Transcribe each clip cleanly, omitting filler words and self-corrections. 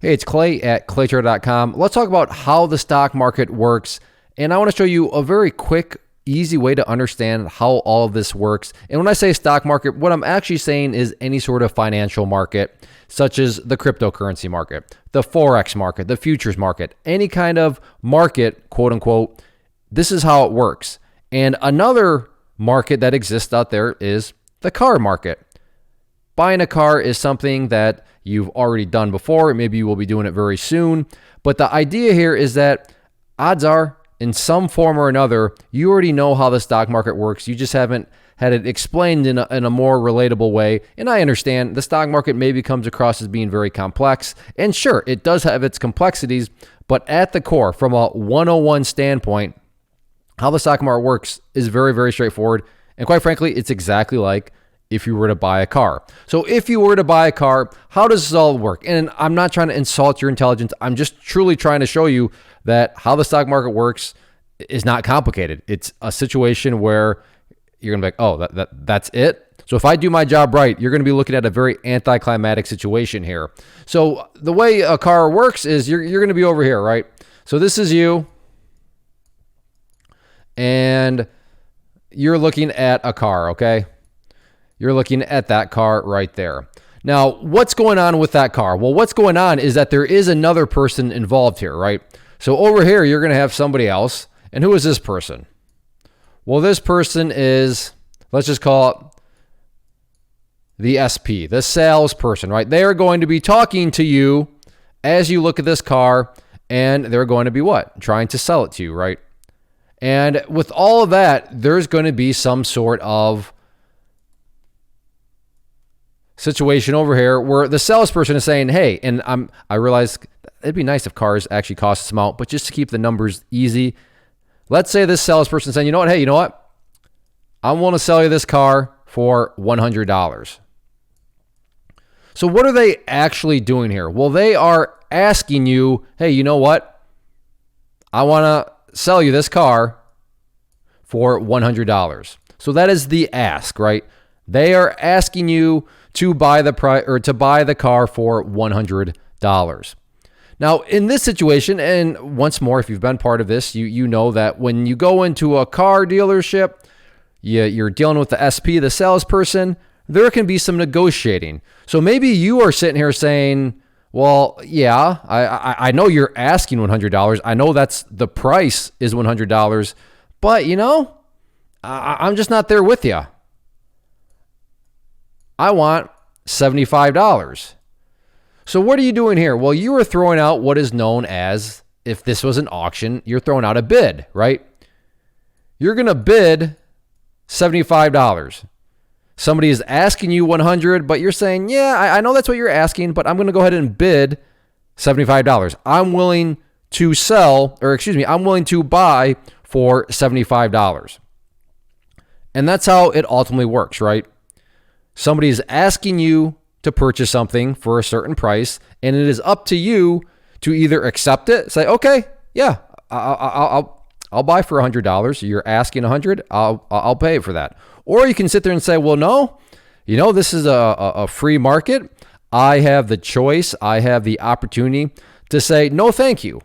Hey, it's Clay at claytrader.com. Let's talk about how the stock market works. And I want to show you a very quick, easy way to understand how all of this works. And when I say stock market, what I'm actually saying is any sort of financial market, such as the cryptocurrency market, the Forex market, the futures market, any kind of market, quote unquote. This is how it works. And another market that exists out there is the car market. Buying a car is something that you've already done before. Maybe you will be doing it very soon. But the idea here is that odds are, in some form or another, you already know how the stock market works. You just haven't had it explained in a more relatable way. And I understand the stock market maybe comes across as being very complex. And sure, it does have its complexities. But at the core, from a 101 standpoint, how the stock market works is very, very straightforward. And quite frankly, it's exactly like if you were to buy a car. So if you were to buy a car, how does this all work? And I'm not trying to insult your intelligence. I'm just truly trying to show you that how the stock market works is not complicated. It's a situation where you're going to be like, oh, that's it. So if I do my job right, you're going to be looking at a very anticlimactic situation here. So the way a car works is you're going to be over here, right? So this is you, and you're looking at a car, okay? You're looking at that car right there. Now, what's going on with that car? Well, what's going on is that there is another person involved here, right? So over here, you're going to have somebody else. And who is this person? Well, this person is, let's just call it the SP, the salesperson, right? They are going to be talking to you as you look at this car, and they're going to be what? Trying to sell it to you, right? And with all of that, there's going to be some sort of situation over here where the salesperson is saying, hey, and I realize it'd be nice if cars actually cost this amount, but just to keep the numbers easy, let's say this salesperson is saying, hey, you know what? I want to sell you this car for $100. So what are they actually doing here? Well, they are asking you, hey, you know what? I want to sell you this car for $100. So that is the ask, right? They are asking you to buy the car for $100. Now, in this situation, and once more, if you've been part of this, you know that when you go into a car dealership, you're dealing with the SP, the salesperson, there can be some negotiating. So maybe you are sitting here saying, well, yeah, I know you're asking $100. I know that's the price is $100, but I'm just not there with you. I want $75. So what are you doing here? Well, you are throwing out what is known as, if this was an auction, you're throwing out a bid, right? You're going to bid $75. Somebody is asking you $100, but you're saying, yeah, I know that's what you're asking, but I'm going to go ahead and bid $75. I'm willing to buy for $75. And that's how it ultimately works, right? Somebody is asking you to purchase something for a certain price, and it is up to you to either accept it, say, okay, yeah, I'll buy for $100. You're asking $100, I'll pay for that. Or you can sit there and say, well, no, this is a free market. I have the choice. I have the opportunity to say, no, thank you.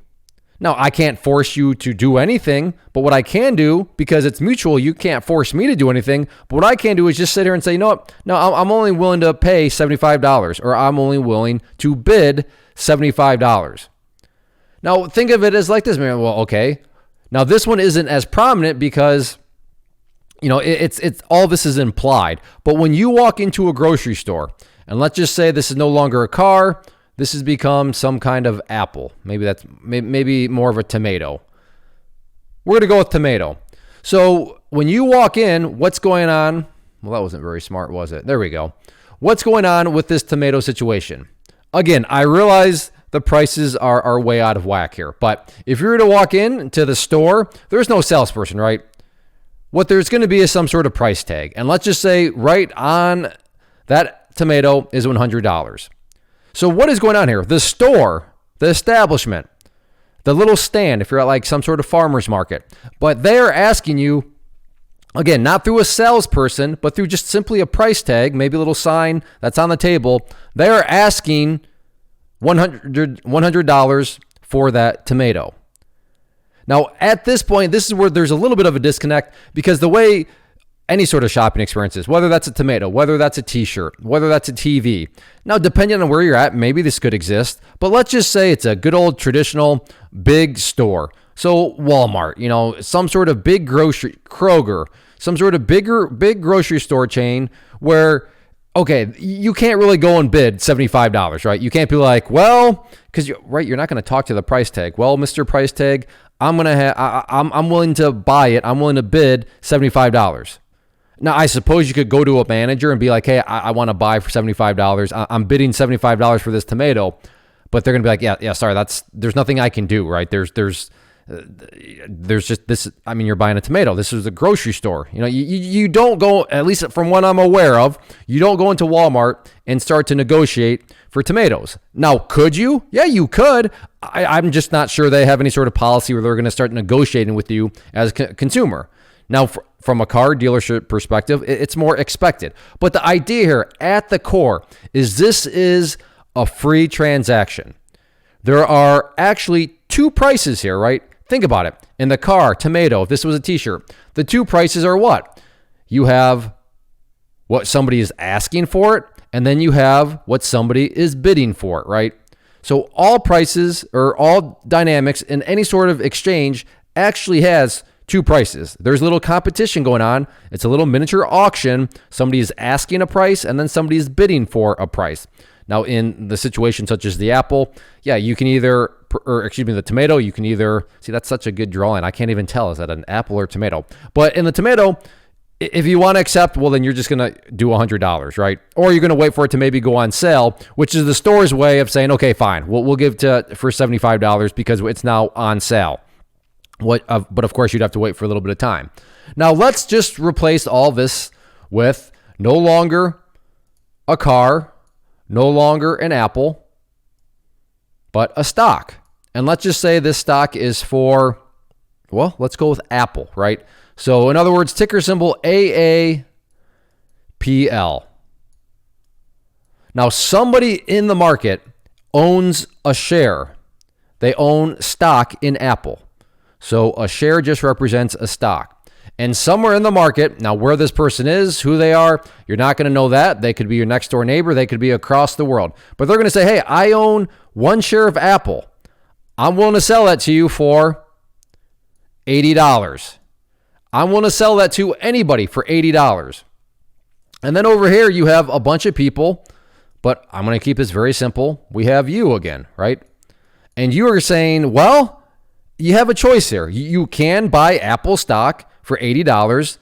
Now, I can't force you to do anything, but what I can do, because it's mutual, you can't force me to do anything, but what I can do is just sit here and say, you know what, no, I'm only willing to pay $75, or I'm only willing to bid $75. Now, think of it as like this, man. Well, okay. Now, this one isn't as prominent because, it's all this is implied. But when you walk into a grocery store, and let's just say this is no longer a car, this has become some kind of apple. Maybe more of a tomato. We're going to go with tomato. So when you walk in, what's going on? Well, that wasn't very smart, was it? There we go. What's going on with this tomato situation? Again, I realize the prices are way out of whack here. But if you were to walk in to the store, there's no salesperson, right? What there's going to be is some sort of price tag. And let's just say right on that tomato is $100. So what is going on here? The store, the establishment, the little stand, if you're at like some sort of farmer's market, but they're asking you, again, not through a salesperson, but through just simply a price tag, maybe a little sign that's on the table, they're asking $100 for that tomato. Now, at this point, this is where there's a little bit of a disconnect, because the way any sort of shopping experience is, whether that's a tomato, whether that's a t-shirt, whether that's a TV. Now, depending on where you're at, maybe this could exist, but let's just say it's a good old traditional big store. So Walmart, some sort of big grocery, Kroger, some sort of big grocery store chain where, okay, you can't really go and bid $75, right? You can't be like, well, because you're not going to talk to the price tag. Well, Mr. Price Tag, I'm willing to buy it. I'm willing to bid $75. Now, I suppose you could go to a manager and be like, hey, I want to buy for $75. I'm bidding $75 for this tomato. But they're going to be like, yeah, sorry, there's nothing I can do, right? There's just this. I mean, you're buying a tomato. This is a grocery store. You don't go, at least from what I'm aware of, you don't go into Walmart and start to negotiate for tomatoes. Now, could you? Yeah, you could. I'm just not sure they have any sort of policy where they're going to start negotiating with you as a consumer. Now, from a car dealership perspective, it's more expected. But the idea here at the core is this is a free transaction. There are actually two prices here, right? Think about it. In the car, tomato, if this was a t-shirt, the two prices are what? You have what somebody is asking for it, and then you have what somebody is bidding for it, right? So all prices or all dynamics in any sort of exchange actually has two prices. There's a little competition going on. It's a little miniature auction. Somebody is asking a price and then somebody is bidding for a price. Now, in the situation such as the apple, yeah, you can the tomato, you can either, see, that's such a good drawing. I can't even tell, is that an apple or tomato? But in the tomato, if you want to accept, well, then you're just going to do $100, right? Or you're going to wait for it to maybe go on sale, which is the store's way of saying, okay, fine, we'll give for $75 because it's now on sale. But of course, you'd have to wait for a little bit of time. Now, let's just replace all this with no longer a car, no longer an apple, but a stock. And let's just say this stock is for, well, let's go with Apple, right? So in other words, ticker symbol AAPL. Now, somebody in the market owns a share. They own stock in Apple. So a share just represents a stock. And somewhere in the market, now where this person is, who they are, you're not going to know that. They could be your next door neighbor. They could be across the world. But they're going to say, hey, I own one share of Apple. I'm willing to sell that to you for $80. I'm willing to sell that to anybody for $80. And then over here, you have a bunch of people, but I'm going to keep this very simple. We have you again, right? And you are saying, well, you have a choice here. You can buy Apple stock for $80,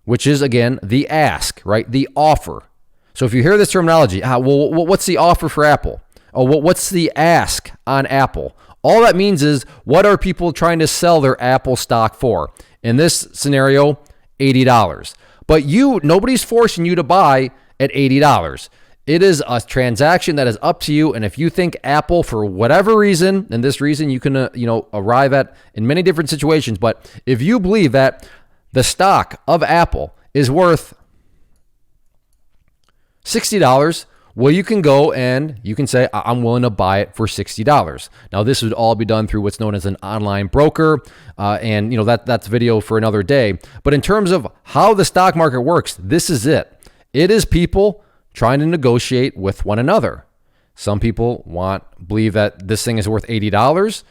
which is, again, the ask, right? The offer. So if you hear this terminology, well, what's the offer for Apple? Oh, what's the ask on Apple? All that means is, what are people trying to sell their Apple stock for? In this scenario, $80. But nobody's forcing you to buy at $80. It is a transaction that is up to you. And if you think Apple, for whatever reason, and this reason you can arrive at in many different situations, but if you believe that the stock of Apple is worth $60, well, you can go and you can say, I'm willing to buy it for $60. Now, this would all be done through what's known as an online broker. And that's video for another day. But in terms of how the stock market works, this is it. It is people trying to negotiate with one another. Some people believe that this thing is worth $80.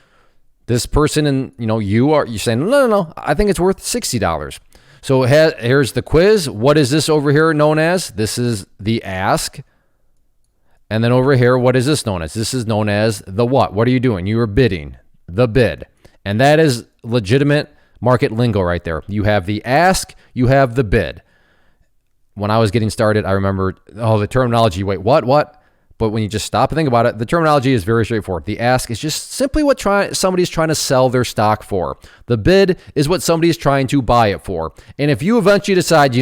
This person and you're saying, no, I think it's worth $60. So here's the quiz. What is this over here known as? This is the ask. And then over here, what is this known as? This is known as the what? What are you doing? You are bidding, the bid. And that is legitimate market lingo right there. You have the ask, you have the bid. When I was getting started, I remember, the terminology, wait, what? But when you just stop and think about it, the terminology is very straightforward. The ask is just simply what somebody's trying to sell their stock for. The bid is what somebody's trying to buy it for. And if you eventually decide,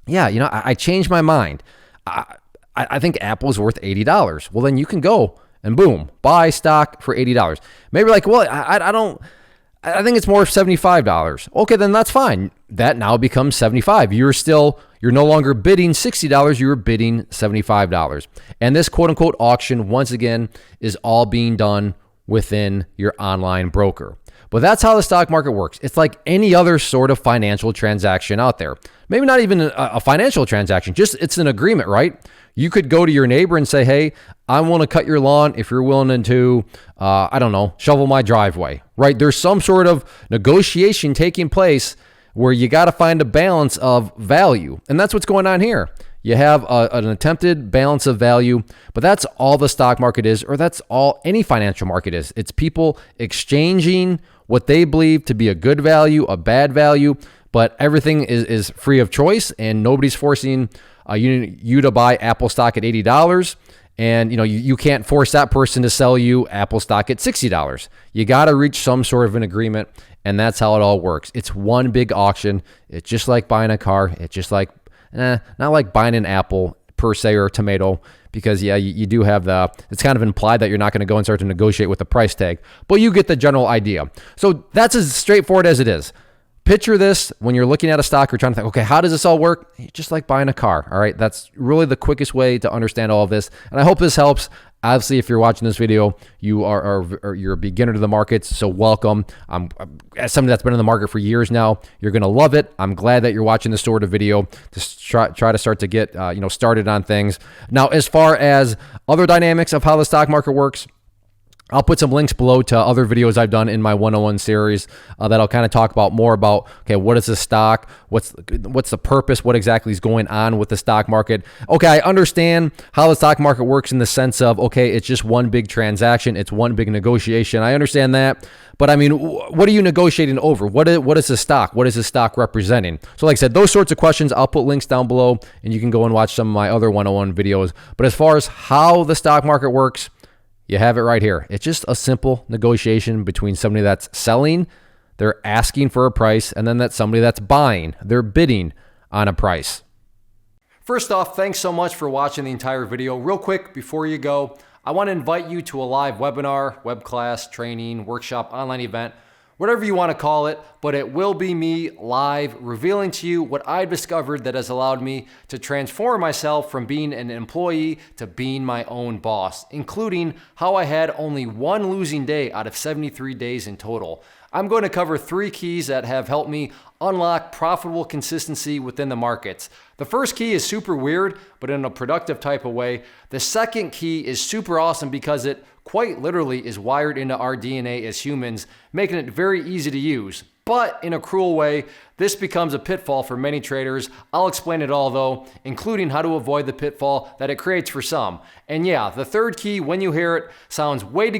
I changed my mind. I think Apple is worth $80. Well, then you can go and boom, buy stock for $80. Maybe you're like, well, I think it's more $75. Okay, then that's fine. That now becomes $75. You're still, You're no longer bidding $60, you're bidding $75. And this quote unquote auction, once again, is all being done within your online broker. But that's how the stock market works. It's like any other sort of financial transaction out there. Maybe not even a financial transaction, just it's an agreement, right? You could go to your neighbor and say, hey, I want to cut your lawn if you're willing to, shovel my driveway, right? There's some sort of negotiation taking place where you got to find a balance of value. And that's what's going on here. You have an attempted balance of value, but that's all the stock market is, or that's all any financial market is. It's people exchanging what they believe to be a good value, a bad value, but everything is free of choice, and nobody's forcing you to buy Apple stock at $80. And you can't force that person to sell you Apple stock at $60. You got to reach some sort of an agreement, and that's how it all works. It's one big auction. It's just like buying a car. It's just like not like buying an apple per se or a tomato, because you do have it's kind of implied that you're not going to go and start to negotiate with the price tag, but you get the general idea. So that's as straightforward as it is. Picture this when you're looking at a stock, you're trying to think, okay, how does this all work? Just like buying a car. All right. That's really the quickest way to understand all of this. And I hope this helps. Obviously, if you're watching this video, you're a beginner to the markets, so welcome. As somebody that's been in the market for years now, you're going to love it. I'm glad that you're watching this sort of video to try to start to get started on things. Now, as far as other dynamics of how the stock market works, I'll put some links below to other videos I've done in my 101 series that'll kind of talk about more about, okay, what is the stock? What's the purpose? What exactly is going on with the stock market? Okay, I understand how the stock market works in the sense of, okay, it's just one big transaction. It's one big negotiation. I understand that. But I mean, what are you negotiating over? What is the stock? What is the stock representing? So like I said, those sorts of questions, I'll put links down below, and you can go and watch some of my other 101 videos. But as far as how the stock market works, you have it right here. It's just a simple negotiation between somebody that's selling, they're asking for a price, and then that's somebody that's buying, they're bidding on a price. First off, thanks so much for watching the entire video. Real quick, before you go, I want to invite you to a live webinar, web class, training, workshop, online event, whatever you want to call it, but it will be me live revealing to you what I've discovered that has allowed me to transform myself from being an employee to being my own boss, including how I had only one losing day out of 73 days in total. I'm going to cover 3 keys that have helped me unlock profitable consistency within the markets. The first key is super weird, but in a productive type of way. The second key is super awesome because it quite literally is wired into our DNA as humans, making it very easy to use. But in a cruel way, this becomes a pitfall for many traders. I'll explain it all though, including how to avoid the pitfall that it creates for some. And yeah, the third key, when you hear it, sounds way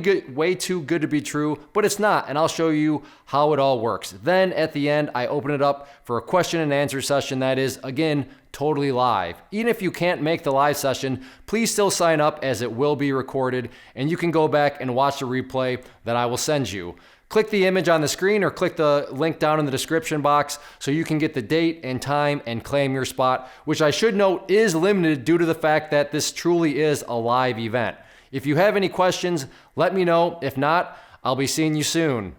too good to be true, but it's not, and I'll show you how it all works. Then at the end, I open it up for a question and answer session that is, again, totally live. Even if you can't make the live session, please still sign up as it will be recorded, and you can go back and watch the replay that I will send you. Click the image on the screen or click the link down in the description box so you can get the date and time and claim your spot, which I should note is limited due to the fact that this truly is a live event. If you have any questions, let me know. If not, I'll be seeing you soon.